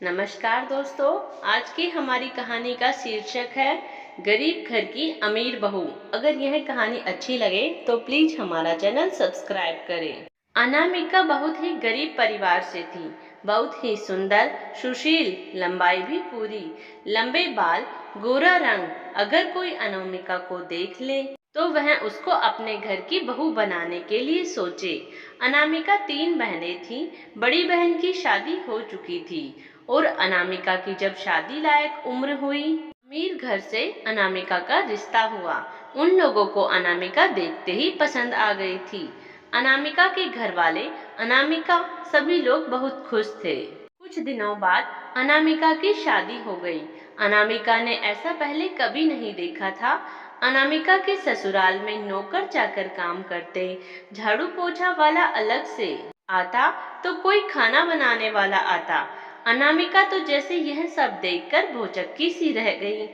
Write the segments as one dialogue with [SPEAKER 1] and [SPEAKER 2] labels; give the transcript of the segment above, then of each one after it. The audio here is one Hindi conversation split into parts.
[SPEAKER 1] नमस्कार दोस्तों। आज की हमारी कहानी का शीर्षक है गरीब घर की अमीर बहू। अगर यह कहानी अच्छी लगे तो प्लीज हमारा चैनल सब्सक्राइब करें। अनामिका बहुत ही गरीब परिवार से थी। बहुत ही सुंदर, सुशील, लंबाई भी पूरी, लंबे बाल, गोरा रंग। अगर कोई अनामिका को देख ले तो वह उसको अपने घर की बहू बनाने के लिए सोचे। अनामिका 3 बहनें थीं। बड़ी बहन की शादी हो चुकी थी और अनामिका की जब शादी लायक उम्र हुई, अमीर घर से अनामिका का रिश्ता हुआ। उन लोगों को अनामिका देखते ही पसंद आ गई थी। अनामिका के घर वाले, अनामिका, सभी लोग बहुत खुश थे। कुछ दिनों बाद अनामिका की शादी हो गई। अनामिका ने ऐसा पहले कभी नहीं देखा था। अनामिका के ससुराल में नौकर चाकर काम करते, झाड़ू पोछा वाला अलग से आता तो कोई खाना बनाने वाला आता। अनामिका तो जैसे यह सब देखकर भौचक्की सी रह गई।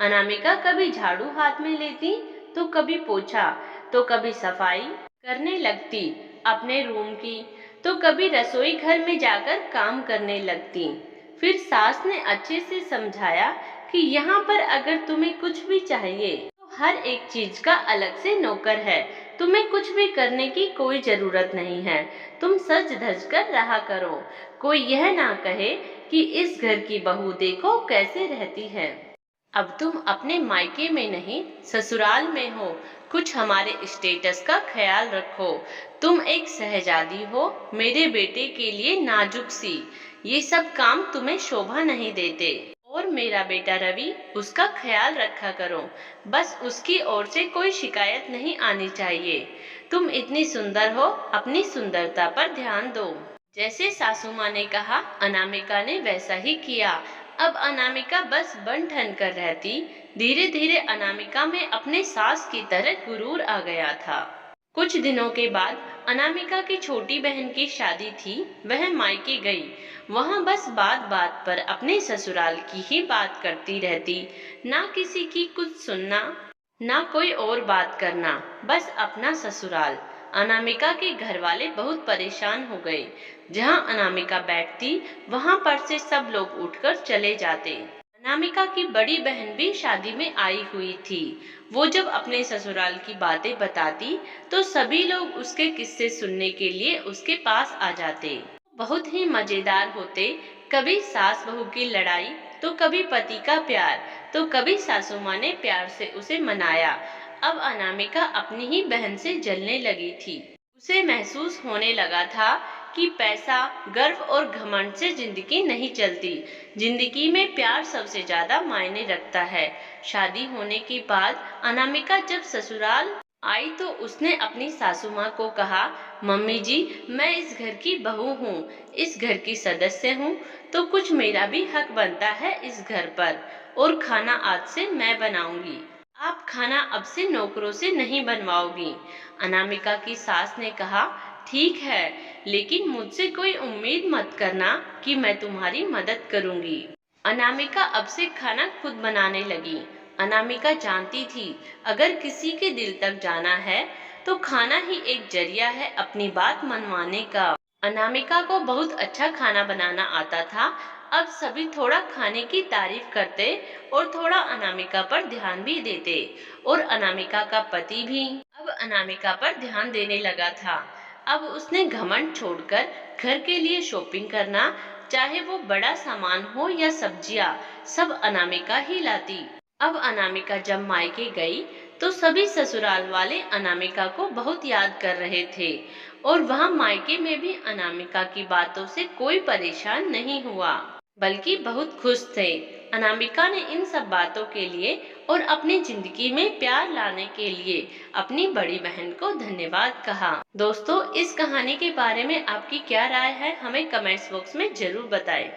[SPEAKER 1] अनामिका कभी झाड़ू हाथ में लेती तो कभी पोछा, तो कभी सफाई करने लगती अपने रूम की, तो कभी रसोई घर में जाकर काम करने लगती। फिर सास ने अच्छे से समझाया कि यहाँ पर अगर तुम्हें कुछ भी चाहिए तो हर एक चीज का अलग से नौकर है। तुम्हें कुछ भी करने की कोई जरूरत नहीं है। तुम सज धज कर रहा करो। कोई यह ना कहे कि इस घर की बहू देखो कैसे रहती है। अब तुम अपने मायके में नहीं, ससुराल में हो। कुछ हमारे स्टेटस का ख्याल रखो। तुम एक शहजादी हो, मेरे बेटे के लिए नाजुक सी। ये सब काम तुम्हें शोभा नहीं देते। और मेरा बेटा रवि, उसका ख्याल रखा करो। बस उसकी ओर से कोई शिकायत नहीं आनी चाहिए। तुम इतनी सुंदर हो, अपनी सुंदरता पर ध्यान दो। जैसे सासू माँ ने कहा, अनामिका ने वैसा ही किया। अब अनामिका बस बन ठन कर रहती। धीरे धीरे अनामिका में अपने सास की तरह गुरूर आ गया था। कुछ दिनों के बाद अनामिका की छोटी बहन की शादी थी। वह मायके गई। वहां बस बात बात पर अपने ससुराल की ही बात करती रहती। ना किसी की कुछ सुनना, ना कोई और बात करना, बस अपना ससुराल। अनामिका के घर वाले बहुत परेशान हो गए। जहां अनामिका बैठती वहां पर से सब लोग उठकर चले जाते। अनामिका की बड़ी बहन भी शादी में आई हुई थी। वो जब अपने ससुराल की बातें बताती तो सभी लोग उसके किस्से सुनने के लिए उसके पास आ जाते। बहुत ही मजेदार होते। कभी सास बहू की लड़ाई, तो कभी पति का प्यार, तो कभी सासू माँ ने प्यार से उसे मनाया। अब अनामिका अपनी ही बहन से जलने लगी थी। उसे महसूस होने लगा था कि पैसा, गर्व और घमंड से जिंदगी नहीं चलती। जिंदगी में प्यार सबसे ज्यादा मायने रखता है। शादी होने के बाद अनामिका जब ससुराल आई तो उसने अपनी सासू माँ को कहा, मम्मी जी, मैं इस घर की बहू हूँ, इस घर की सदस्य हूँ, तो कुछ मेरा भी हक बनता है इस घर पर। और खाना आज से मैं बनाऊंगी। आप खाना अब से नौकरों से नहीं बनवाओगी। अनामिका की सास ने कहा, ठीक है, लेकिन मुझसे कोई उम्मीद मत करना कि मैं तुम्हारी मदद करूंगी। अनामिका अब से खाना खुद बनाने लगी। अनामिका जानती थी, अगर किसी के दिल तक जाना है तो खाना ही एक जरिया है अपनी बात मनवाने का। अनामिका को बहुत अच्छा खाना बनाना आता था। अब सभी थोड़ा खाने की तारीफ करते और थोड़ा अनामिका पर ध्यान भी देते। और अनामिका का पति भी अब अनामिका पर ध्यान देने लगा था। अब उसने घमंड छोड़कर घर के लिए शॉपिंग करना, चाहे वो बड़ा सामान हो या सब्जियां, सब अनामिका ही लाती। अब अनामिका जब मायके गई तो सभी ससुराल वाले अनामिका को बहुत याद कर रहे थे। और वहां मायके में भी अनामिका की बातों से कोई परेशान नहीं हुआ, बल्कि बहुत खुश थे। अनामिका ने इन सब बातों के लिए और अपनी जिंदगी में प्यार लाने के लिए अपनी बड़ी बहन को धन्यवाद कहा। दोस्तों, इस कहानी के बारे में आपकी क्या राय है, हमें कमेंट्स बॉक्स में जरूर बताएं।